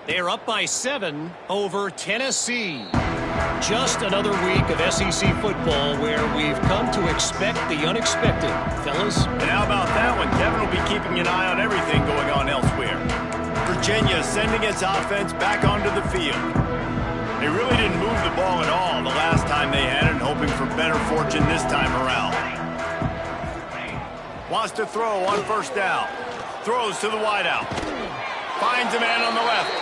They're up by 7 over Tennessee. Just another week of SEC football where we've come to expect the unexpected, fellas.
And how about that one? Kevin will be keeping an eye on everything going on elsewhere. Virginia sending its offense back onto the field. They really didn't move the ball at all the last time they had it, and hoping for better fortune this time around. Wants to throw on 1st down. Throws to the wideout. Finds a man on the left.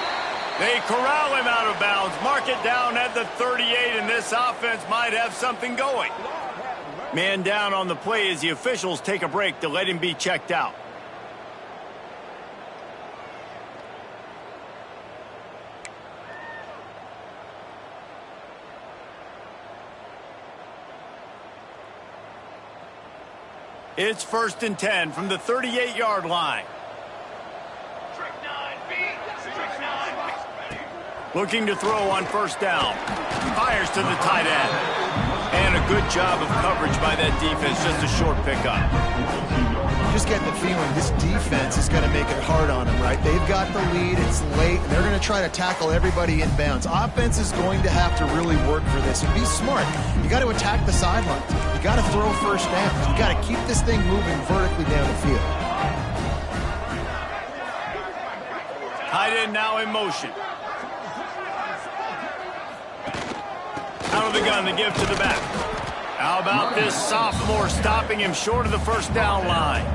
They corral him out of bounds. Mark it down at the 38, and this offense might have something going. Man down on the play as the officials take a break to let him be checked out. It's 1st and 10 from the 38-yard line. Looking to throw on 1st down. Fires to the tight end. And a good job of coverage by that defense. Just a short pickup.
Just get the feeling this defense is going to make it hard on them, right? They've got the lead. It's late. They're going to try to tackle everybody in bounds. Offense is going to have to really work for this and be smart. You got to attack the sidelines. You got to throw 1st downs. You got to keep this thing moving vertically down the field.
Tight end now in motion. Out of the gun to give to the back. How about this sophomore stopping him short of the 1st down line?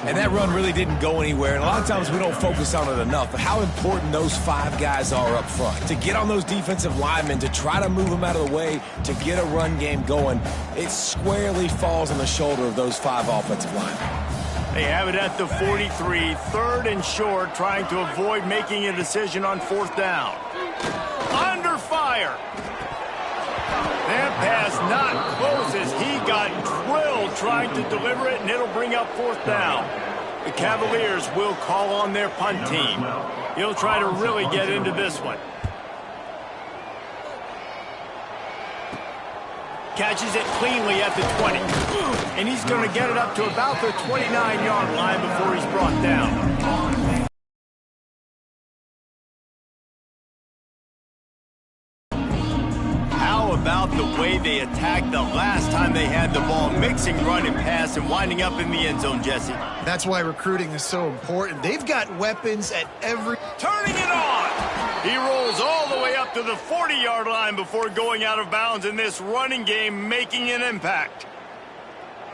And that run really didn't go anywhere, and a lot of times we don't focus on it enough, but how important those 5 guys are up front. To get on those defensive linemen, to try to move them out of the way, to get a run game going, it squarely falls on the shoulder of those 5 offensive linemen.
They have it at the 43, third and short, trying to avoid making a decision on fourth down. Under fire. That pass not close as he got drilled trying to deliver it, and it'll bring up fourth down. The Cavaliers will call on their punt team. He'll try to really get into this one. Catches it cleanly at the 20. And he's going to get it up to about the 29-yard line before he's brought down. How about the way they attacked the last time they had the ball, mixing run and pass and winding up in the end zone, Jesse?
That's why recruiting is so important. They've got weapons at every...
Turning it on! He rolls all the way up to the 40-yard line before going out of bounds in this running game, making an impact.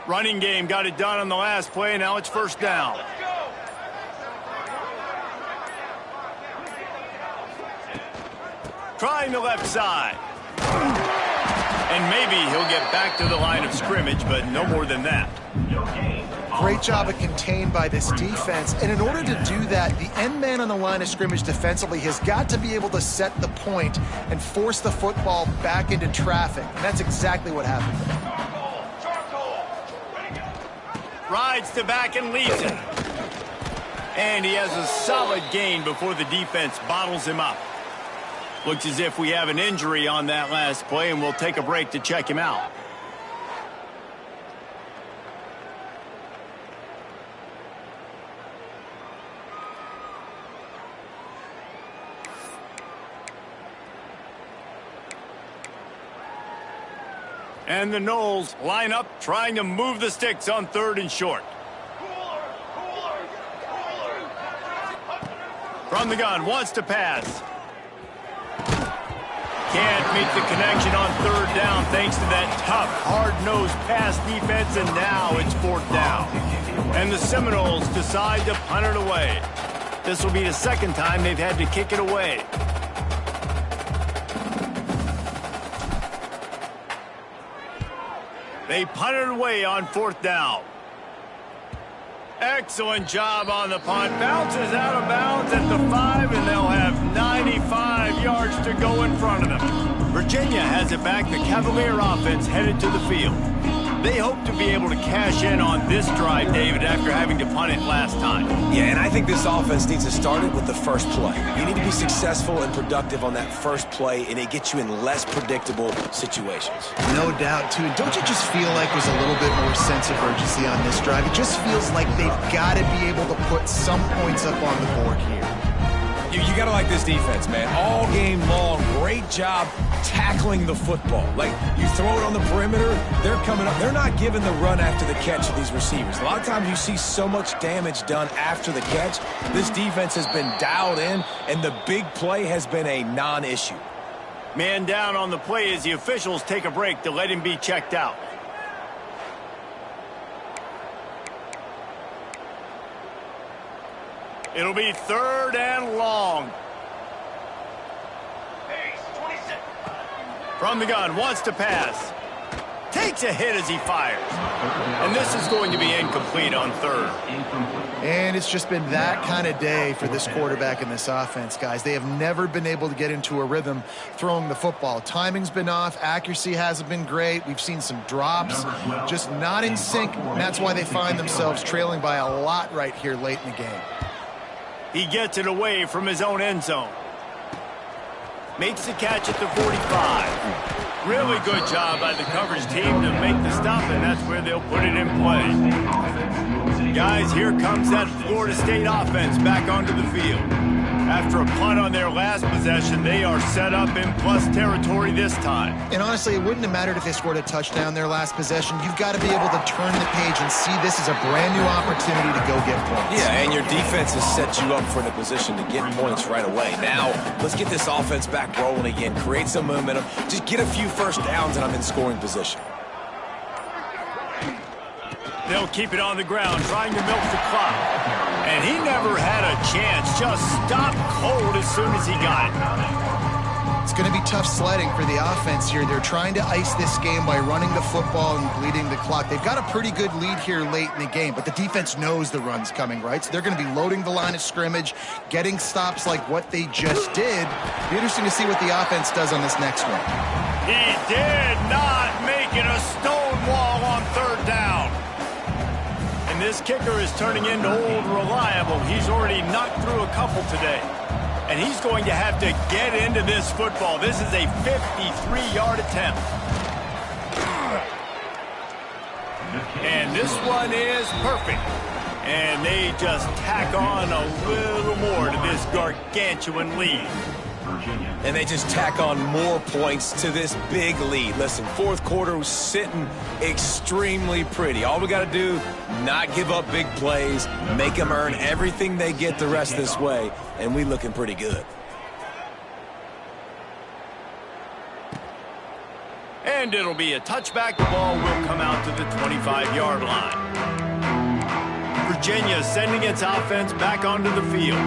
Running game got it done on the last play, and now it's first down. Trying the left side. And maybe he'll get back to the line of scrimmage, but no more than that.
Great job of contained by this defense. And in order to do that, the end man on the line of scrimmage defensively has got to be able to set the point and force the football back into traffic. And that's exactly what happened.
Rides to back and leaves it. And he has a solid gain before the defense bottles him up. Looks as if we have an injury on that last play, and we'll take a break to check him out. And the Noles line up, trying to move the sticks on third and short. From the gun, wants to pass. Can't meet the connection on third down thanks to that tough, hard-nosed pass defense, and now it's fourth down. And the Seminoles decide to punt it away. This will be the second time they've had to kick it away. They punt it away on fourth down. Excellent job on the punt. Bounces out of bounds at the 5, and they'll have 95 yards to go in front of them. Virginia has it back. The Cavalier offense headed to the field. They hope to be able to cash in on this drive, David, after having to punt it last time.
Yeah, and I think this offense needs to start it with the first play. You need to be successful and productive on that first play, and it gets you in less predictable situations.
No doubt, too. Don't you just feel like there's a little bit more sense of urgency on this drive? It just feels like they've got to be able to put some points up on the board here.
You got to like this defense, man. All game long, great job tackling the football. Like, you throw it on the perimeter, they're coming up. They're not giving the run after the catch to these receivers. A lot of times you see so much damage done after the catch. This defense has been dialed in, and the big play has been a non-issue.
Man down on the play as the officials take a break to let him be checked out. It'll be third and long. From the gun, wants to pass. Takes a hit as he fires. And this is going to be incomplete on third.
And it's just been that kind of day for this quarterback and this offense, guys. They have never been able to get into a rhythm throwing the football. Timing's been off. Accuracy hasn't been great. We've seen some drops, just not in sync. And that's why they find themselves trailing by a lot right here late in the game.
He gets it away from his own end zone. Makes the catch at the 45. Really good job by the coverage team to make the stop, and that's where they'll put it in play. Guys, here comes that Florida State offense back onto the field. After a punt on their last possession, they are set up in plus territory this time.
And honestly, it wouldn't have mattered if they scored a touchdown their last possession. You've got to be able to turn the page and see this as a brand new opportunity to go get points.
Yeah, and your defense has set you up for the position to get points right away. Now, let's get this offense back rolling again, create some momentum, just get a few first downs, and I'm in scoring position.
They'll keep it on the ground, trying to milk the clock. And he never had a chance, just stopped cold as soon as he got it.
It's going to be tough sledding for the offense here. They're trying to ice this game by running the football and bleeding the clock. They've got a pretty good lead here late in the game, but the defense knows the run's coming, right? So they're going to be loading the line of scrimmage, getting stops like what they just did. Be interesting to see what the offense does on this next one.
He did not make it a stonewall on third down. And this kicker is turning into old reliable. He's already knocked through a couple today. And he's going to have to get into this football. This is a 53-yard attempt. And this one is perfect. And they just tack on a little more to this gargantuan lead.
And they just tack on more points to this big lead. Listen, fourth quarter was sitting extremely pretty. All we got to do, not give up big plays, make them earn everything they get the rest this way, and we looking pretty good.
And it'll be a touchback. The ball will come out to the 25-yard line. Virginia sending its offense back onto the field.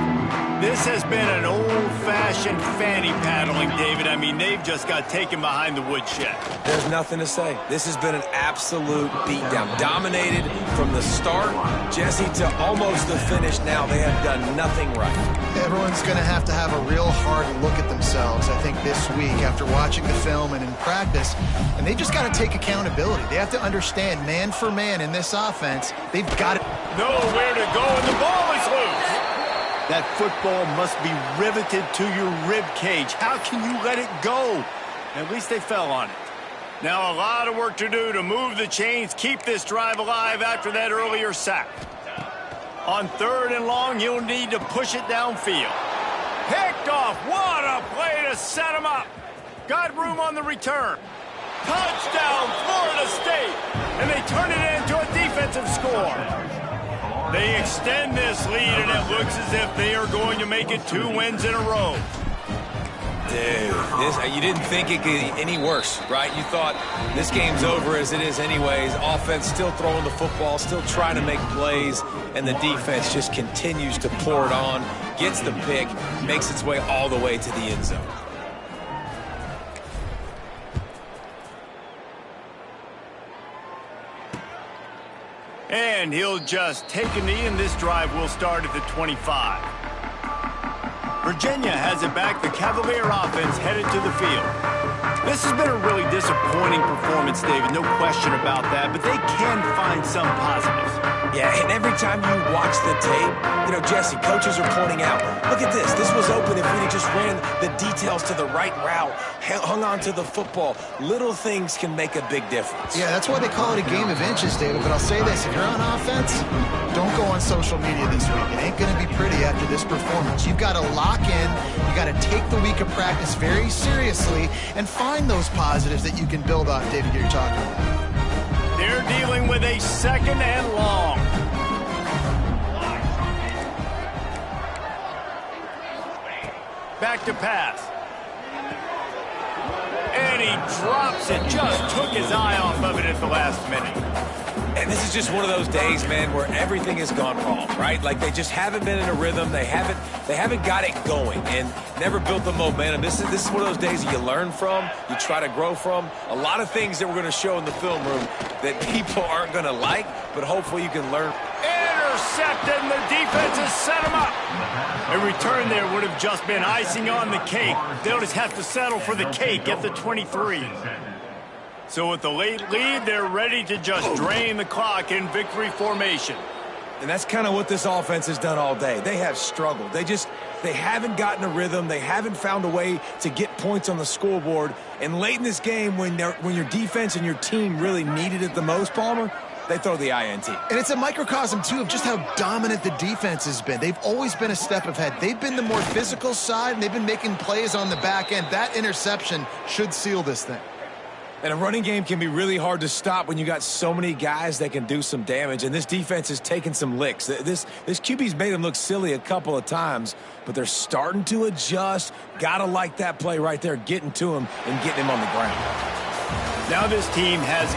This has been an old-fashioned fanny paddling, David. I mean, they've just got taken behind the woodshed.
There's nothing to say. This has been an absolute beatdown. Dominated from the start, Jesse, to almost the finish now. They have done nothing right.
Everyone's going to have a real hard look at themselves, I think, this week after watching the film and in practice. And they just got to take accountability. They have to understand, man for man in this offense, they've got to...
Nowhere to go, and the ball is loose. That football must be riveted to your rib cage. How can you let it go? At least they fell on it. Now a lot of work to do to move the chains, keep this drive alive after that earlier sack. On third and long, you'll need to push it downfield. Picked off. What a play to set him up. Got room on the return. Touchdown, Florida State. And they turn it into a defensive score. They extend this lead, and it looks as if they are going to make it 2 wins in a row.
Dude, you didn't think it could get any worse, right? You thought this game's over as it is anyways. Offense still throwing the football, still trying to make plays, and the defense just continues to pour it on, gets the pick, makes its way all the way to the end zone.
And he'll just take a knee, and this drive will start at the 25. Virginia has it back. The Cavalier offense headed to the field. This has been a really disappointing performance, David. No question about that, but they can find some positives.
Yeah, and every time you watch the tape, you know, Jesse, coaches are pointing out, look at this. This was open if we just ran the details to the right route, hung on to the football. Little things can make a big difference.
Yeah, that's why they call it a game of inches, David. But I'll say this, if you're on offense, don't go on social media this week. It ain't going to be pretty after this performance. You've got to lock in. You got to take the week of practice very seriously and find those positives that you can build off, David, you're talking about.
They're dealing with a second and long. Back to pass. And he drops it. Just took his eye off of it at the last minute.
And this is just one of those days, man, where everything has gone wrong, right? Like they just haven't been in a rhythm. They haven't got it going and never built the momentum. This is one of those days that you learn from, you try to grow from. A lot of things that we're going to show in the film room that people aren't going to like, but hopefully you can learn.
Intercepted, and the defense has set him up. A return there would have just been icing on the cake. They'll just have to settle for the cake at the 23. So with the late lead, they're ready to just drain the clock in victory formation.
And that's kind of what this offense has done all day. They have struggled. They haven't gotten a rhythm. They haven't found a way to get points on the scoreboard. And late in this game, when your defense and your team really needed it the most, Palmer, they throw the INT.
And it's a microcosm, too, of just how dominant the defense has been. They've always been a step ahead. They've been the more physical side, and they've been making plays on the back end. That interception should seal this thing.
And a running game can be really hard to stop when you got so many guys that can do some damage. And this defense has taken some licks. This QB's made them look silly a couple of times, but they're starting to adjust. Gotta like that play right there, getting to him and getting him on the ground.
Now this team has